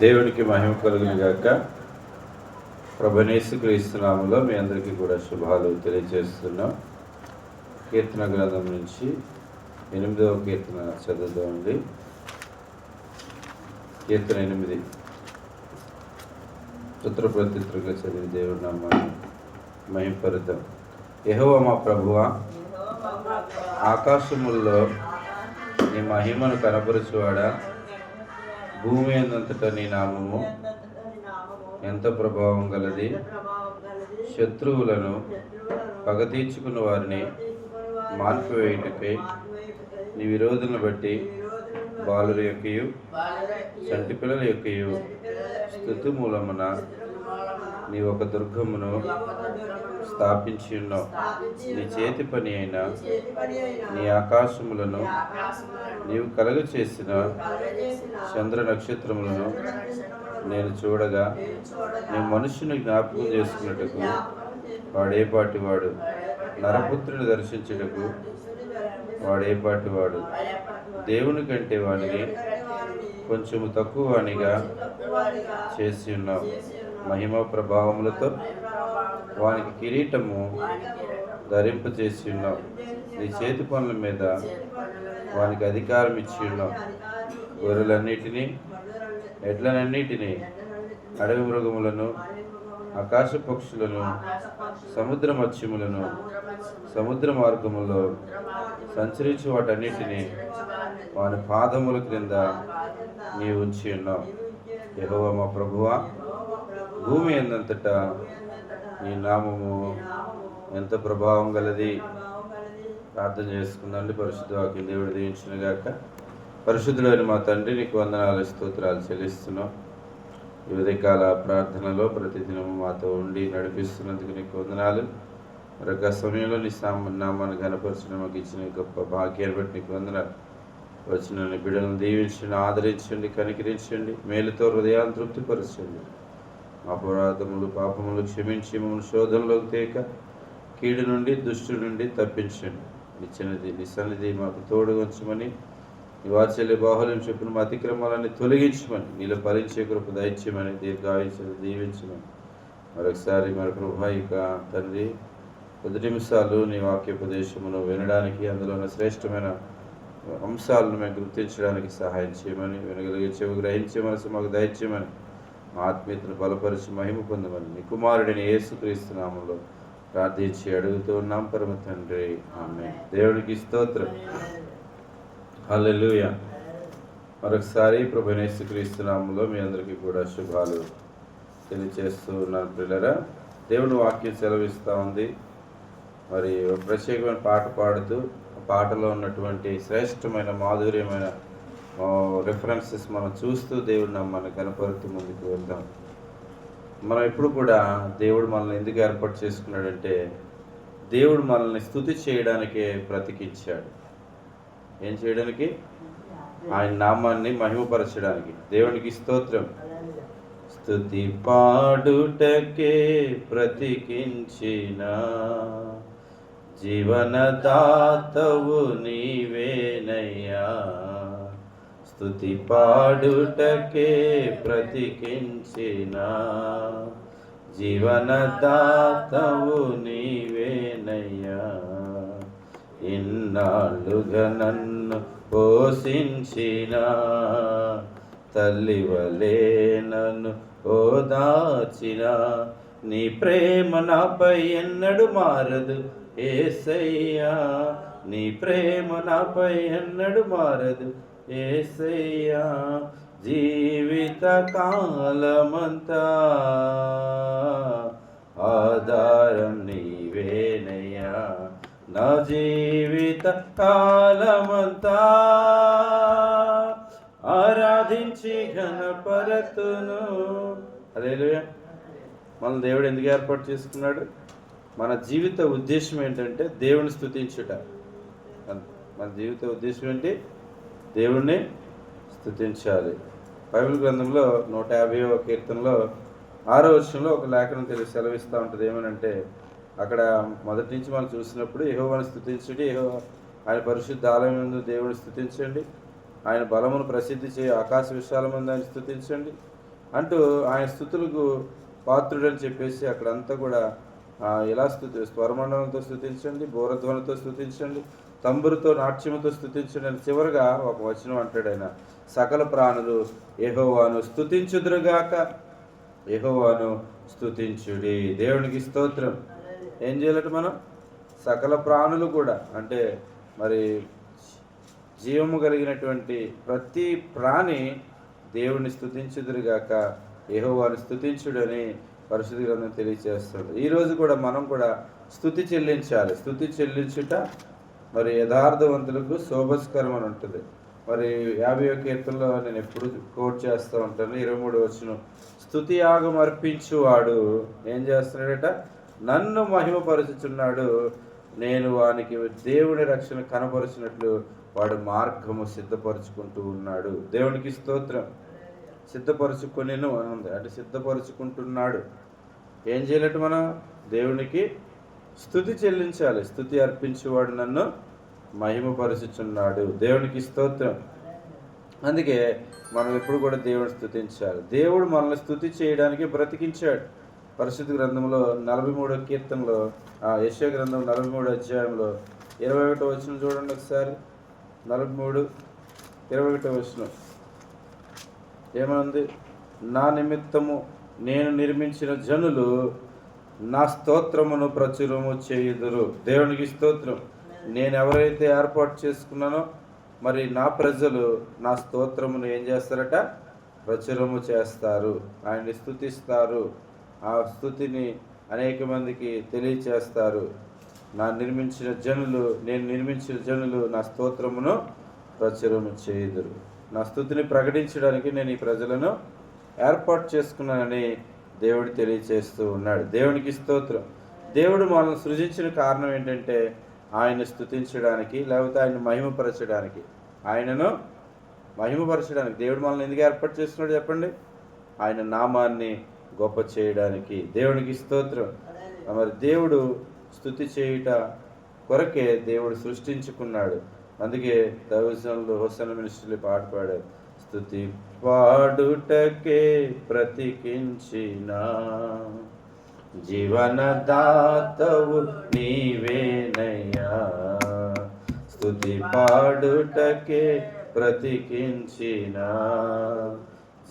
దేవునికి మహిమ కలుగును గాక. ప్రభునేసు క్రీస్తు నామములో మీ అందరికీ కూడా శుభాలు తెలియజేస్తున్నాం. కీర్తన గ్రంథం నుంచి 8వ కీర్తన చదువుదామండి. కీర్తన 8 పుత్రప్రతిత్రుగా చదివి దేవుడి నామాన్ని మహిమపరుద్దాం. యెహోవా మా ప్రభువా, ఆకాశముల్లో నీ మహిమను కనపరచువాడా, భూమి అంతటా నీ నామము ఎంత ప్రభావం గలది. శత్రువులను పగ తీర్చుకున్న వారిని మార్పివేయుటకై నీ విరోధులను బట్టి బాలుల యొక్కయు చంటి పిల్లల యొక్కయు స్తుతి మూలమున నీ ఒక దుర్గమును స్థాపించి ఉన్నావు. నీ చేతి పని అయిన నీ ఆకాశములను నీవు కలుగ చేసిన చంద్ర నక్షత్రములను నేను చూడగా, నీ మనుషుని జ్ఞాపకం చేసుకున్నట్టుకు వాడేపాటి వాడు, నరపుత్రుని దర్శించుటకు వాడేపాటి వాడు. దేవుని కంటే వానిని కొంచెము తక్కువ వానిగా చేసి ఉన్నావు. మహిమ ప్రభావములతో వానికి కిరీటము ధరింపచేసి ఉన్నావు. నీ చేతి పనుల మీద వానికి అధికారం ఇచ్చి ఉన్నావు. గొర్రెలన్నిటినీ, ఎడ్లనన్నిటినీ, అడవి మృగములను, ఆకాశ పక్షులను, సముద్ర మత్స్యములను, సముద్ర మార్గములో సంచరించు వాటన్నిటినీ వాని పాదముల క్రింద నీవు ఉంచి ఉన్నావు. యెహోవా మా ప్రభువా, భూమి అంతటా నీ నామము ఎంత ప్రభావం గలది. ప్రార్థన చేసుకుందండి. పరిశుద్ధ వాక్యం దేవుడు దీవించును గాక. పరిశుద్ధులైన మా తండ్రి, నీకు వందనాలు స్తోత్రాలు చెల్లిస్తున్నాం. ఈ ఉదయకాల ప్రార్థనలో ప్రతిదినము మాతో ఉండి నడిపిస్తున్నందుకు నీకు వందనాలు. మరొక సమయంలో నీ నామాన్ని ఘనపరచడం మాకు ఇచ్చిన గొప్ప భాగ్యాన్ని బట్టి నీకు వందనాలు. వచ్చిన బిడ్డలను దీవించండి, ఆదరించండి, కనికరించండి, మేలుతో హృదయాన్ని తృప్తిపరచండి. మా అపరాధములు పాపములు క్షమించి మమ్మల్ని శోధనలోకి తేక కీడు నుండి దుష్టు నుండి తప్పించండి. నిచ్చినది నీ సన్నిధి మాకు తోడు ఉంచమని, నీ వాత్సల్య బాహుల్యం చెప్పిన మా అతిక్రమాలన్నీ తొలగించమని, నీలో ఫలించే కృప దయచేయమని, దీర్ఘాయుష్ను దీవించమని మరొకసారి మరి ప్రభా, ఇక తండ్రి 10 నిమిషాలు నీ వాక్యోపదేశమును వినడానికి, అందులో ఉన్న శ్రేష్టమైన అంశాలను మేము గుర్తించడానికి సహాయం చేయమని, వినగలిగే చెవి గ్రహించే మనసు మాకు దయచేయమని, మా ఆత్మీయతను బలపరిచి మహిమ పొందమని నీ కుమారుడిని యేసుక్రీస్తు నామములో ప్రార్థించి అడుగుతూ ఉన్నాం పరమ తండ్రి, ఆమేన్. దేవుడికి స్తోత్రం. హల్లెలూయా. మరొకసారి ప్రభువైన యేసుక్రీస్తు నామములో మీ అందరికీ కూడా శుభాలు తెలియజేస్తూ ఉన్నాను. పిల్లరా, దేవుని వాక్యం సెలవిస్తూ ఉంది. మరి ఒక ప్రత్యేకమైన పాట పాడుతూ పాటలో ఉన్నటువంటి శ్రేష్టమైన మాధుర్యమైన రెఫరెన్సెస్ మనం చూస్తూ దేవుడు నమ్మని కనపరుతూ ముందుకు వెళ్దాం. మనం ఎప్పుడు కూడా దేవుడు మనల్ని ఎందుకు ఏర్పాటు చేసుకున్నాడంటే, దేవుడు మనల్ని స్తుతి చేయడానికే బ్రతికించాడు. ఏం చేయడానికి? ఆయన నామాన్ని మహిమపరచడానికి. దేవునికి స్తోత్రం. స్తుతి పాడుటకే బ్రతికించిన జీవనదాతవు నీవేనయ్యా. స్తుతి పాడుటకే బ్రతికించిన జీవనదాతవు నీవేనయ్యా. ఇన్నాళ్ళుగా నన్ను పోషించిన తల్లివలే నన్ను ఓదార్చిన నీ ప్రేమ నాపై ఎన్నడు మారదు యేసయ్యా. నీ ప్రేమ నాపై ఎన్నడు మారదు యేసయ్యా. జీవిత కాలమంతా ఆధారం నీవేనయ్యా. నా జీవిత కాలమంతా ఆరాధించి ఘనపరతును. హల్లెలూయా. మన దేవుడు ఎందుకు ఏర్పాటు చేసుకున్నాడు? మన జీవిత ఉద్దేశం ఏంటంటే దేవుని స్తుతించుట. మన జీవిత ఉద్దేశం ఏంటి? దేవుణ్ణి స్తుతించాలి. బైబిల్ గ్రంథంలో 150వ కీర్తనలో 6వ వచనంలో ఒక లేఖనం సెలవిస్తూ ఉంటుంది. ఏమనంటే, అక్కడ మొదటి నుంచి మనం చూసినప్పుడు యెహోవాను స్తుతించండి, ఆయన పరిశుద్ధ ఆలయం దేవుని స్తుతించండి, ఆయన బలమును ప్రసిద్ధి చేయ ఆకాశ విశాలమందు ఆయన స్తుతించండి, అంటూ ఆయన స్థుతులకు పాత్రుడని చెప్పేసి అక్కడంతా కూడా ఎలా స్వరమండలంతో స్థుతించండి, బోరధ్వనితో స్థుతించండి, తంబురుతో నాట్యముతో స్థుతించండి అని చివరిగా ఒక వచనం అంటాడు ఆయన, సకల ప్రాణులు యెహోవాను స్తుతించుదురుగాక, యెహోవాను స్తుతించుడి. దేవునికి స్తోత్రం. ఏం చేయాలంటే మనం సకల ప్రాణులు కూడా, అంటే మరి జీవము కలిగినటువంటి ప్రతి ప్రాణి దేవుని స్తుతించుదురుగాక, యెహోవాను స్తుతించుడని పరిశుద్ధ గ్రంథం తెలియజేస్తుంది. ఈరోజు కూడా మనం కూడా స్తుతి చెల్లించాలి. స్తుతి చెల్లించుట మరి యథార్థవంతులకు శోభస్కరం అని ఉంటుంది. మరి 50వ కీర్తనలో నేను ఎప్పుడు కోట్ చేస్తూ ఉంటాను, 23 వచనం, స్తుతి యాగం అర్పించువాడు ఏం చేస్తున్నాడట, నన్ను మహిమపరుచుచున్నాడు, నేను వానికి దేవుని రక్షణ కనపరిచినట్లు వాడు మార్గము సిద్ధపరుచుకుంటూ ఉన్నాడు. దేవునికి స్తోత్రం. సిద్ధపరుచుకొనిను అని ఉంది, అంటే సిద్ధపరుచుకుంటున్నాడు. ఏం చేయాలంటే మనం దేవునికి స్తుతి చెల్లించాలి. స్తుతి అర్పించేవాడు నన్ను మహిమపరుచుచున్నాడు. దేవునికి స్తోత్రం. అందుకే మనం ఎప్పుడు కూడా దేవుని స్తుతించాలి. దేవుడు మనల్ని స్తుతి చేయడానికి బ్రతికించాడు. పరిశుద్ధ గ్రంథంలో 43వ కీర్తనలో, యెషయా గ్రంథం 43వ అధ్యాయంలో 21వ వచనం చూడండి ఒకసారి. 43:21 వచనం ఏమనుంది, నా నిమిత్తము నేను నిర్మించిన జనులు నా స్తోత్రమును ప్రచురము చేయుదురు. దేవునికి స్తోత్రం. నేను ఎవరైతే ఏర్పాటు చేసుకున్నానో మరి నా ప్రజలు నా స్తోత్రమును ఏం చేస్తారట, ప్రచురము చేస్తారు, ఆయన్ని స్తుతిస్తారు, ఆ స్తుతిని అనేక మందికి తెలియచేస్తారు. నేను నిర్మించిన జనులు నా స్తోత్రమును ప్రచురము చేయుదురు. నా స్తుతిని ప్రకటించడానికి నేను ఈ ప్రజలను ఏర్పాటు చేసుకున్నానని దేవుడు తెలియచేస్తూ ఉన్నాడు. దేవునికి స్తోత్రం. దేవుడు మనల్ని సృజించిన కారణం ఏంటంటే ఆయన స్తుతించడానికి, లేకపోతే ఆయన మహిమపరచడానికి. ఆయనను మహిమపరచడానికి. దేవుడు మనల్ని ఎందుకు ఏర్పాటు చేస్తున్నాడు చెప్పండి, ఆయన నామాన్ని గొప్ప చేయడానికి. దేవునికి స్తోత్రం. మరి దేవుడు స్తుతి చేయుట కొరకే దేవుడు సృష్టించుకున్నాడు. అందుకే దైవజనులు హోసన్న మినిస్ట్రీలో పాట పాడారు, స్తుతి పాడుటకే బ్రతికించిన జీవనదాతవు నీవేనయ్యా, స్తుతి పాడుటకే బ్రతికించిన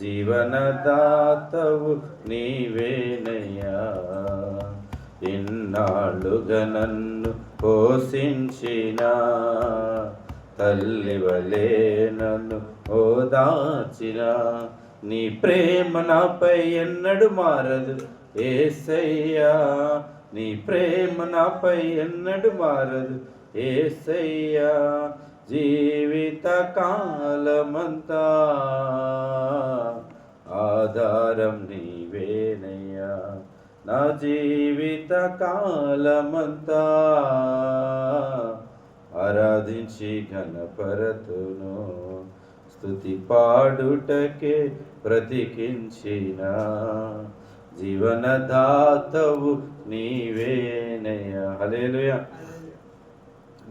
జీవనదాతవు నీవేనయ్యా, ఇన్నాళ్ళుగా నన్ను పోషించిన తల్లివలే నన్ను ఓదార్చిన, నీ ప్రేమ నాపై ఎన్నడు మారదు యేసయ్యా, నీ ప్రేమ నాపై ఎన్నడు మారదు యేసయ్యా, జీవిత కాలమంతా ఆధారం నీవేనయ్యా, నా జీవిత కాలమంతా ఆరాధించి ఘనపరతును, స్తుతి పాడుటకే బ్రతికించిన జీవనదాతవు నీవేనయ్యా. హల్లెలూయా.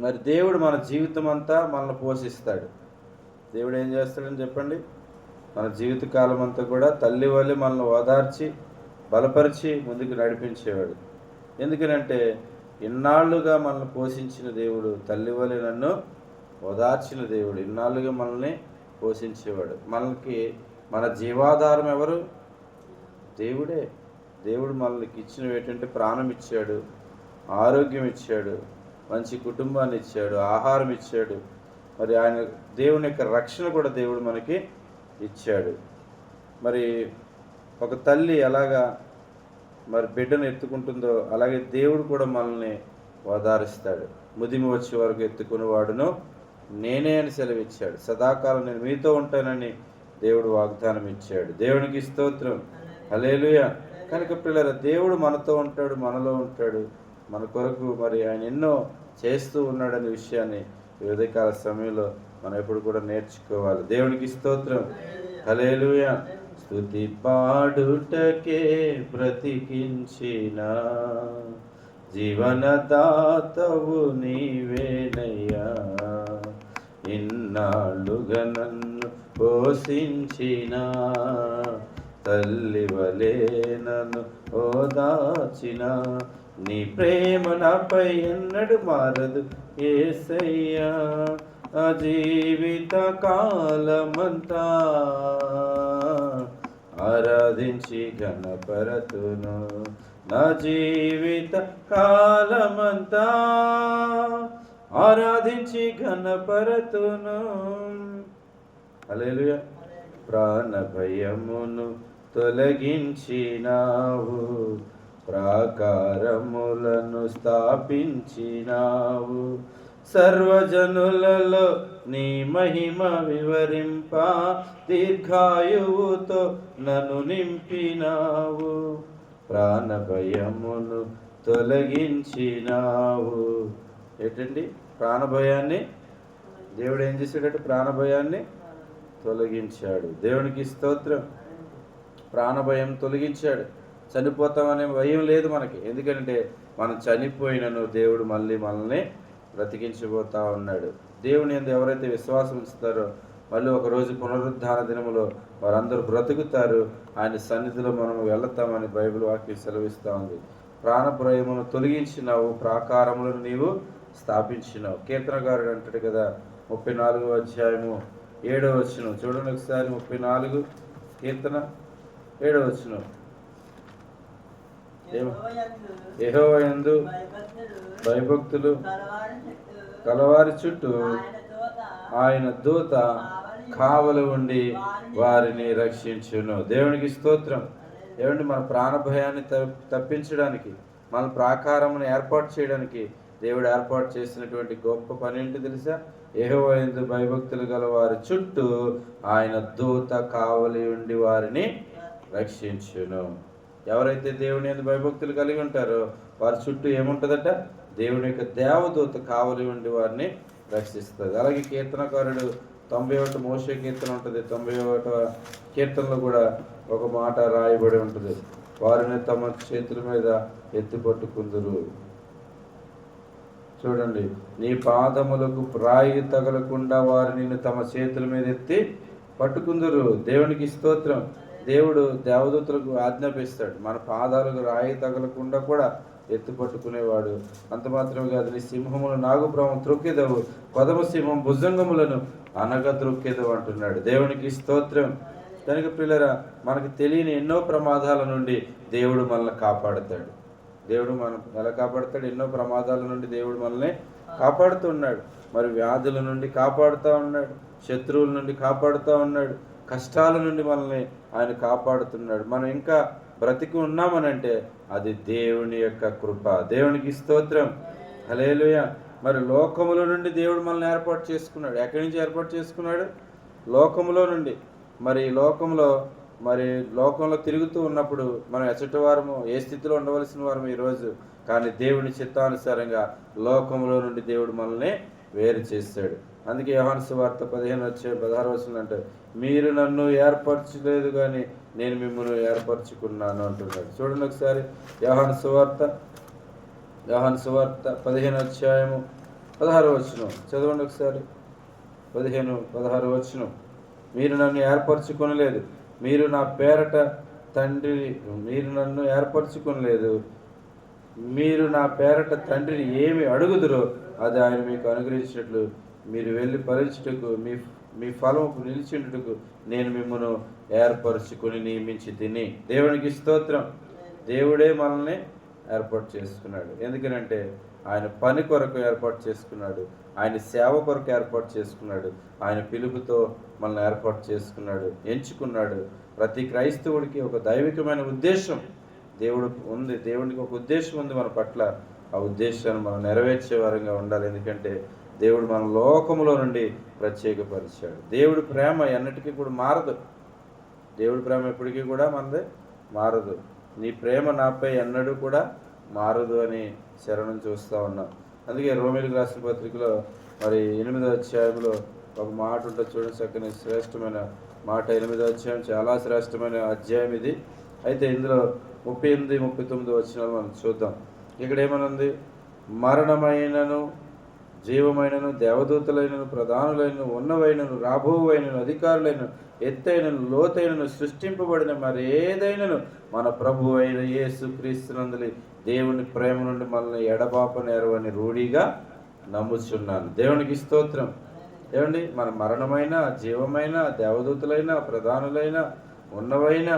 మరి దేవుడు మన జీవితం అంతా మనల్ని పోషిస్తాడు. దేవుడు ఏం చేస్తాడని చెప్పండి, మన జీవితకాలం అంతా కూడా తల్లి వల్లే మనల్ని ఓదార్చి బలపరిచి ముందుకు నడిపించేవాడు. ఎందుకనంటే ఇన్నాళ్ళుగా మనల్ని పోషించిన దేవుడు, తల్లి వల్లే నన్ను ఓదార్చిన దేవుడు, ఇన్నాళ్ళుగా మనల్ని పోషించేవాడు. మనకి మన జీవాధారం ఎవరు? దేవుడే. దేవుడు మనకి ఇచ్చినవి ఏంటంటే ప్రాణం ఇచ్చాడు, ఆరోగ్యం ఇచ్చాడు, మంచి కుటుంబాన్ని ఇచ్చాడు, ఆహారం ఇచ్చాడు. మరి ఆయన దేవుని యొక్క రక్షణ కూడా దేవుడు మనకి ఇచ్చాడు. మరి ఒక తల్లి ఎలాగా మరి బిడ్డను ఎత్తుకుంటుందో అలాగే దేవుడు కూడా మనల్ని ఓదారుస్తాడు. ముదిమి వచ్చే వరకు ఎత్తుకుని వాడును నేనే అని సెలవిచ్చాడు. సదాకాలం నేను మీతో ఉంటానని దేవుడు వాగ్దానం ఇచ్చాడు. దేవునికి స్తోత్రం. హల్లెలూయా. కనుక పిల్లల దేవుడు మనతో ఉంటాడు, మనలో ఉంటాడు, మన కొరకు మరి ఆయన ఎన్నో చేస్తూ ఉన్నాడనే విషయాన్ని ఈ ఉదయకాల సమయంలో మనం ఎప్పుడు కూడా నేర్చుకోవాలి. దేవునికి స్తోత్రం. హల్లెలూయా. స్తుతి పాడుటకే బ్రతికించిన జీవనదాతవు నీవేనయ్యా, ఇన్నాళ్ళుగా నన్ను పోషించిన తల్లివలే నన్ను ఓదార్చిన నీ ప్రేమ నాపై ఎన్నడు మారదు యేసయ్యా. నా జీవిత కాలమంతా ఆరాధించి ఘనపరతును, నా జీవిత కాలమంతా ఆరాధించి ఘనపరతును. హల్లెలూయా. ప్రాణ భయమును తొలగించినావు, ప్రాకారములను స్థాపించినావు, సర్వజనులలో నీ మహిమ వివరింప దీర్ఘాయువుతో నన్ను నింపినావు. ప్రాణ భయమును తొలగించినావు. ఏంటండి ప్రాణభయాన్ని దేవుడు ఏం చేశాడట? ప్రాణభయాన్ని తొలగించాడు. దేవునికి స్తోత్రం. ప్రాణభయం తొలగించాడు. చనిపోతామనే భయం లేదు మనకి. ఎందుకంటే మనం చనిపోయినను దేవుడు మళ్ళీ మనల్ని బ్రతికించబోతా ఉన్నాడు. దేవుని యందు ఎవరైతే విశ్వాసం ఉంచుతారో మళ్ళీ ఒకరోజు పునరుద్ధాన దినములో వారందరూ బ్రతుకుతారు. ఆయన సన్నిధిలో మనం వెళతామని బైబిల్ వాక్యం సెలవిస్తూ ఉంది. ప్రాణభయమును తొలగించినావు, ప్రాకారములను నీవు స్థాపించినావు. కీర్తనకారుడు అంటాడు కదా, 34వ అధ్యాయము 7వ వచనం చూడండి ఒకసారి. 34 కీర్తన 7వ వచనం. యెహోవా యందు భయభక్తులు కలవారి చుట్టూ ఆయన దూత కావలి ఉండి వారిని రక్షించును. దేవునికి స్తోత్రం. ఏమండి, మన ప్రాణభయాన్ని తప్పించడానికి, మన ప్రాకారమును ఏర్పాటు చేయడానికి దేవుడు ఏర్పాటు చేసినటువంటి గొప్ప పని ఏంటి తెలుసా? యెహోవా యందు భయభక్తులు గల వారి చుట్టూ ఆయన దూత కావలి ఉండి వారిని రక్షించును. ఎవరైతే దేవుని యందు భయభక్తులు కలిగి ఉంటారో వారి చుట్టూ ఏముంటుందట? దేవుని యొక్క దేవదూత కావలి ఉండి వారిని రక్షిస్తుంది. అలాగే కీర్తనకారుడు 91 మోషే కీర్తన ఉంటుంది. 91వ కీర్తనలో కూడా ఒక మాట రాయబడి ఉంటుంది, వారిని తమ చేతుల మీద ఎత్తి పట్టుకుందురు. చూడండి, నీ పాదములకు రాయి తగలకుండా వారు నిన్ను తమ చేతుల మీద ఎత్తి పట్టుకుందురు. దేవునికి స్తోత్రం. దేవుడు దేవదూతలకు ఆజ్ఞాపిస్తాడు మన పాదాలకు రాయి తగలకుండా కూడా ఎత్తి పట్టుకునేవాడు. అంత మాత్రమే కాదు, నీ సింహములు నాగుప్రామం త్రొక్కెదవు, కొదమ సింహం భుజంగములను అనగ త్రొక్కెదవు అంటున్నాడు. దేవునికి స్తోత్రం. కనుక పిల్లరా, మనకు తెలియని ఎన్నో ప్రమాదాల నుండి దేవుడు మనల్ని కాపాడుతాడు. దేవుడు మనం ఎలా కాపాడుతాడు? ఎన్నో ప్రమాదాల నుండి దేవుడు మనల్ని కాపాడుతున్నాడు. మరి వ్యాధుల నుండి కాపాడుతూ ఉన్నాడు, శత్రువుల నుండి కాపాడుతూ ఉన్నాడు, కష్టాల నుండి మనల్ని ఆయన కాపాడుతున్నాడు. మనం ఇంకా బ్రతికి ఉన్నామనంటే అది దేవుని యొక్క కృప. దేవునికి స్తోత్రం. హల్లెలూయా. మరి లోకముల నుండి దేవుడు మనల్ని ఏర్పాటు చేసుకున్నాడు. ఎక్కడి నుంచి ఏర్పాటు చేసుకున్నాడు? లోకములో నుండి. మరి లోకంలో తిరుగుతూ ఉన్నప్పుడు మనం ఎచ్చటి వారము, ఏ స్థితిలో ఉండవలసిన వారము ఈరోజు, కానీ దేవుని చిత్తానుసారంగా లోకంలో నుండి దేవుడు మనల్ని వేరు చేశాడు. అందుకే యోహాను సువార్త 15:16 అంటే, మీరు నన్ను ఏర్పరచలేదు కానీ నేను మిమ్మల్ని ఏర్పరచుకున్నాను అంటున్నాడు. చూడండి ఒకసారి యోహాను సువార్త 15:16 చదవండి ఒకసారి. 15:16 మీరు నన్ను ఏర్పరచుకొనలేదు, మీరు నా పేరట తండ్రిని ఏమి అడుగుదురో అది ఆయన మీకు అనుగ్రహించినట్లు మీరు వెళ్ళి ఫలించుటకు మీ ఫలము నిలిచిండుటకు నేను మిమ్మల్ని ఏర్పరచుకొని నియమించి తిని. దేవునికి స్తోత్రం. దేవుడే మనల్ని ఏర్పాటు చేసుకున్నాడు. ఎందుకనంటే ఆయన పని కొరకు ఏర్పాటు చేసుకున్నాడు, ఆయన సేవ కొరకు ఏర్పాటు చేసుకున్నాడు, ఆయన పిలుపుతో మనల్ని ఏర్పాటు చేసుకున్నాడు, ఎంచుకున్నాడు. ప్రతి క్రైస్తవుడికి ఒక దైవికమైన ఉద్దేశం దేవుడు ఉంది. దేవుడికి ఒక ఉద్దేశం ఉంది మన పట్ల. ఆ ఉద్దేశాన్ని మనం నెరవేర్చే వారంగా ఉండాలి. ఎందుకంటే దేవుడు మన లోకములో నుండి ప్రత్యేకపరిచాడు. దేవుడి ప్రేమ ఎన్నటికీ కూడా మారదు. దేవుడి ప్రేమ ఎప్పటికీ కూడా మనది మారదు. నీ ప్రేమ నాపై ఎన్నడూ కూడా మారదు అని శరణం చూస్తూ ఉన్నాం. అందుకే రోమీయులకు రాసిన పత్రికలో మరి 8వ అధ్యాయంలో ఒక మాట ఉంటుంది చూడండి, చక్కని శ్రేష్టమైన మాట. 8వ అధ్యాయం చాలా శ్రేష్టమైన అధ్యాయం ఇది. అయితే ఇందులో 38, 39 వచనాలు మనం చూద్దాం. ఇక్కడ ఏమనుంది? మరణమైనను జీవమైనను, దేవదూతలైనను, ప్రధానులైనను, ఉన్నవైనను, రాబోవైనను, అధికారులైనను, ఎత్తైనను, లోతైనను, సృష్టింపబడిన మరి ఏదైనను మన ప్రభు అయిన యేసు క్రీస్తునందులి దేవుని ప్రేమ నుండి మనల్ని ఎడబాప నేరవని రూఢిగా నమ్ముచున్నాను. దేవునికి స్తోత్రం. ఏమండి, మన మరణమైన, జీవమైన, దేవదూతలైన, ప్రధానులైన, ఉన్నవైన,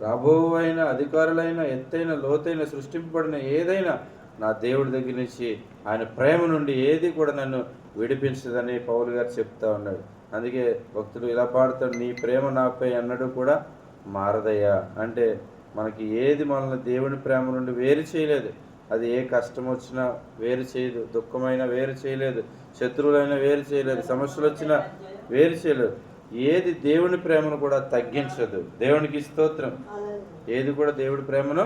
రాబోవైన, అధికారులైన, ఎత్తైన, లోతైన, సృష్టింపబడిన ఏదైనా నా దేవుడి దగ్గర నుంచి, ఆయన ప్రేమ నుండి ఏది కూడా నన్ను విడిపించదని పౌలు గారు చెప్తా ఉన్నాడు. అందుకే భక్తుడు ఇలా పాడుతాడు, నీ ప్రేమ నాపై అన్నడు కూడా మారదయ్యా. అంటే మనకి ఏది మనల్ని దేవుని ప్రేమ నుండి వేరు చేయలేదు. అది ఏ కష్టం వచ్చినా వేరు చేయదు, దుఃఖమైనా వేరు చేయలేదు, శత్రువులైనా వేరు చేయలేదు, సమస్యలు వచ్చినా వేరు చేయలేదు. ఏది దేవుని ప్రేమను కూడా తగ్గించదు. దేవునికి స్తోత్రం. ఏది కూడా దేవుడి ప్రేమను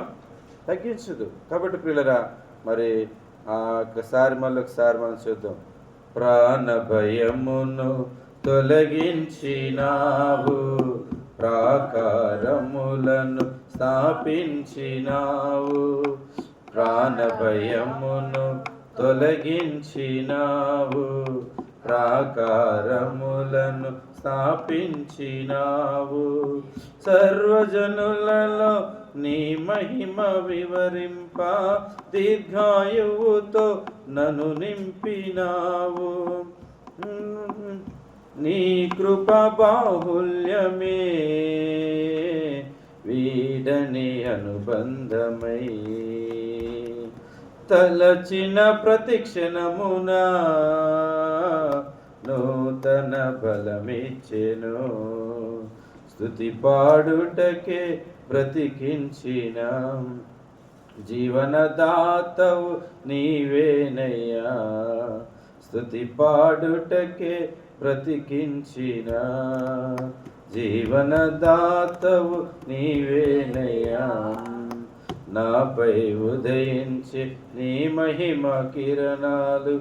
తగ్గించదు. కాబట్టి ప్రియులరా, మరి ఒకసారి మనం చూద్దాం. ప్రాణ భయమును తొలగించినావు, ప్రాకారములను స్థాపించినావు. ప్రాణ భయమును తొలగించినావు, ప్రాకారములను స్థాపించినావు. సర్వజనులలో నీ మహిమ వివరింప, దీర్ఘాయువుతో నన్ను నింపినావు. నీ కృప బాహుల్యమే వీడని అనుబంధమై, తలచిన ప్రతిక్షణమున నూతన బలమిచ్చెను. స్తుతి పాడుటకే బ్రతికించిన జీవనదాతవు నీవేనయ్యా. స్తుతి పాడుటకే బ్రతికించిన జీవనదాతవు నీవేనయ్యా. నాపై ఉదయించి నీ మహిమ కిరణాలు,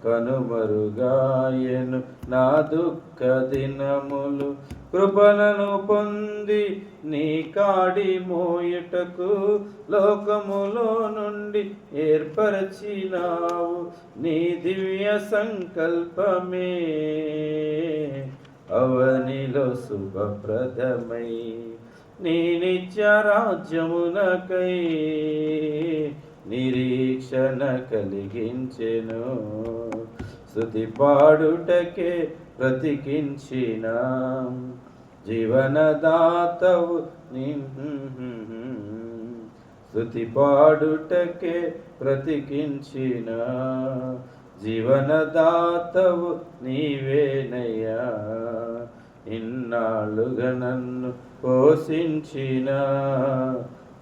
కనుమరుగాయను నా దుఃఖ దినములు. కృపలను పొంది నీ కాడి మోయుటకు లోకములో నుండి ఏర్పరచినావు. నీ దివ్య సంకల్పమే అవనిలో శుభప్రదమై, నీ నిత్య రాజ్యమునకై నిరీక్షణ కలిగించెను. స్తుతి పాడుటకే బ్రతికించిన జీవనదాతవు నీ. స్తుతి పాడుటకే బ్రతికించిన జీవనదాతవు నీవేనయ్యా. ఇన్నాళ్ళుగా నన్ను పోషించిన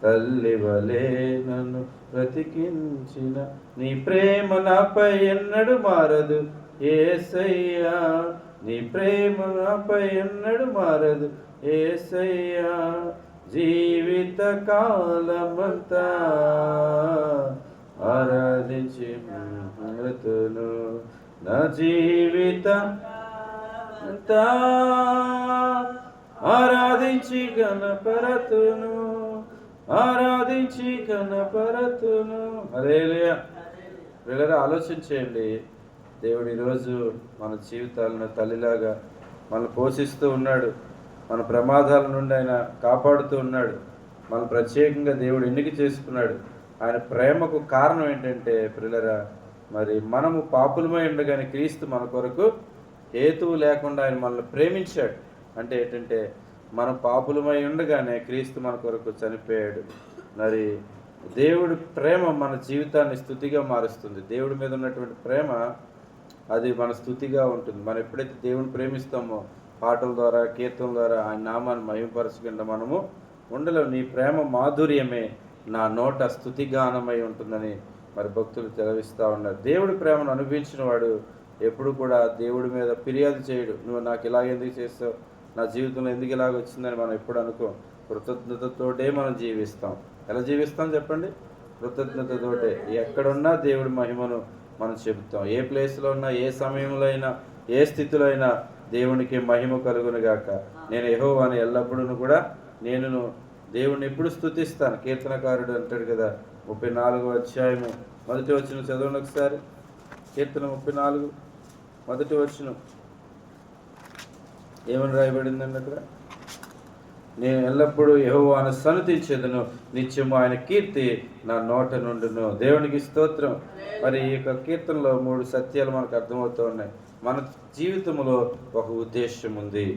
తల్లివలే నన్ను బ్రతికించిన నీ ప్రేమ నాపై ఎన్నడు మారదు యేసయ్యా. నీ ప్రేమ నాపై ఎన్నడు మారదు యేసయ్యా. జీవిత కాలమంతా ఆరాధించి మృతును, నా జీవిత అంతా ఆరాధించి గణపరతును, ఆరాధించి గణపరతును. హల్లెలూయా. వీళ్ళ ఆలోచించేయండి. దేవుడు ఈరోజు మన జీవితాలను తల్లిలాగా మనల్ని పోషిస్తూ ఉన్నాడు. మన ప్రమాదాల నుండి ఆయన కాపాడుతూ ఉన్నాడు. మనం ప్రత్యేకంగా దేవుడు ఎన్నిక చేసుకున్నాడు. ఆయన ప్రేమకు కారణం ఏంటంటే ప్రియులరా, మరి మనము పాపులమై ఉండగానే క్రీస్తు మన కొరకు హేతువు లేకుండా ఆయన మనల్ని ప్రేమించాడు. అంటే ఏంటంటే, మనం పాపులమై ఉండగానే క్రీస్తు మన కొరకు చనిపోయాడు. మరి దేవుడి ప్రేమ మన జీవితాన్ని స్తుతిగా మారుస్తుంది. దేవుడి మీద ఉన్నటువంటి ప్రేమ అది మన స్తుతిగా ఉంటుంది. మనం ఎప్పుడైతే దేవుని ప్రేమిస్తామో పాటల ద్వారా, కీర్తనల ద్వారా ఆయన నామాన్ని మహిమపరచకుండా మనము ఉండలేము. నీ ప్రేమ మాధుర్యమే నా నోట స్తుతిగానమై ఉంటుందని మరి భక్తులు తెలవిస్తూ ఉన్నారు. దేవుడి ప్రేమను అనుభవించిన వాడు ఎప్పుడు కూడా దేవుడి మీద ఫిర్యాదు చేయడు. నువ్వు నాకు ఇలాగ ఎందుకు చేస్తావు, నా జీవితంలో ఎందుకు ఇలాగ వచ్చిందని మనం ఎప్పుడు అనుకో. కృతజ్ఞతతోటే మనం జీవిస్తాం. ఎలా జీవిస్తాం చెప్పండి? కృతజ్ఞతతోటే. ఎక్కడున్నా దేవుడి మహిమను మనం చెబుతాం. ఏ ప్లేస్లో ఉన్నా, ఏ సమయంలో అయినా, ఏ స్థితిలో అయినా దేవునికి మహిమ కలుగునుగాక. నేను యెహోవాను ఎల్లప్పుడూ కూడా నేను దేవుడిని ఎప్పుడు స్తుతిస్తాను. కీర్తనకారుడు అంటాడు కదా, 34వ అధ్యాయము 1వ వచనం చదవండి ఒకసారి. కీర్తన 34 మొదటి వచనం ఏమని రాయబడిందండి అక్కడ? నేను ఎల్లప్పుడూ యెహోవాను సన్నుతించెదను, నిత్యము ఆయన కీర్తి నా నోట నుండును. దేవునికి స్తోత్రం. మరి ఈ యొక్క కీర్తనలో 3 సత్యాలు మనకు అర్థమవుతూ ఉన్నాయి. మన జీవితంలో ఒక ఉద్దేశం ఉంది,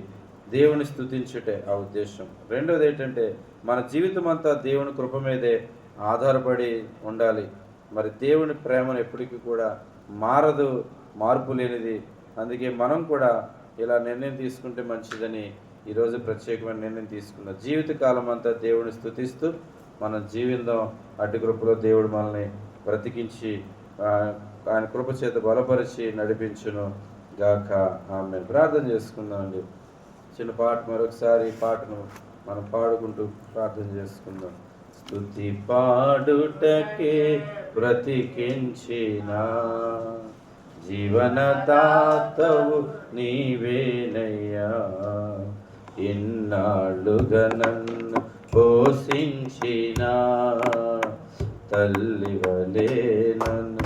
దేవుని స్తుతించుటే ఆ ఉద్దేశం. రెండోది ఏంటంటే మన జీవితం అంతా దేవుని కృప మీదే ఆధారపడి ఉండాలి. మరి దేవుని ప్రేమను ఎప్పటికీ కూడా మారదు, మార్పు లేనిది. అందుకే మనం కూడా ఇలా నిర్ణయం తీసుకుంటే మంచిదని ఈరోజు ప్రత్యేకమైన నిర్ణయం తీసుకున్నాం. జీవితకాలం అంతా దేవుని స్తుతిస్తూ మనం జీవితం. అడ్డు కృపలో దేవుడు మనల్ని బ్రతికించి ఆయన కృప చేత బలపరిచి నడిపించును గాక. ఆమేన్. ప్రార్థన చేసుకుందామండి. చిన్న పాట, మరొకసారి ఈ పాటను మనం పాడుకుంటూ ప్రార్థన చేసుకుందాం. స్తుతి పాడుటకే బ్రతికించిన జీవనదాతవు నీవేనయ్యా, ఇన్నాళ్ళుగా నన్ను పోషించిన తల్లివలే నన్ను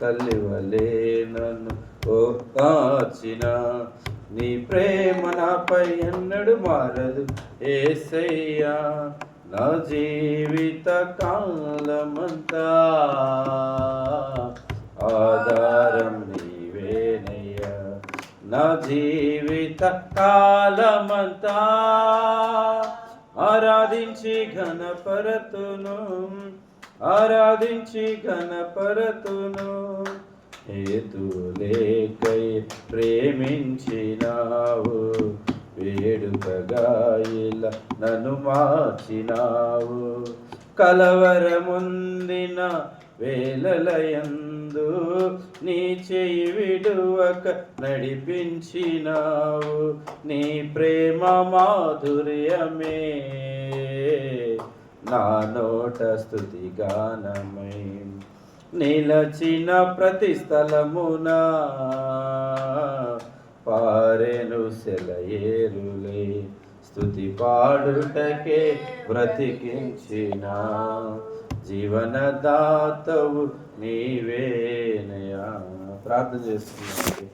తల్లివలే నన్ను ఓర్చిన నీ ప్రేమ నాపై ఎన్నడు మారదు యేసయ్యా. నా జీవిత కాలమంతా ఆధారం నీవేనయ్యా. నా జీవిత కాలమంతా ఆరాధించి ఘనపరతును, ఆరాధించి ఘనపరతును. హేతులేకై ప్రేమించినావు, వేడుకగా ఇలా నన్ను మార్చినావు. కలవరముందిన వేళలయందు నీ చెయ్యి విడువక నడిపించినావు. నీ ప్రేమ మాధుర్యమే నా నోట స్తుతి గానమై నిలచిన ప్రతి స్థలమున పారెను సెలయేరులే. స్తుతి పాడుటకే బ్రతికించిన జీవనదాతవు నీవేనయా. ప్రార్థన చేస్తున్నాను.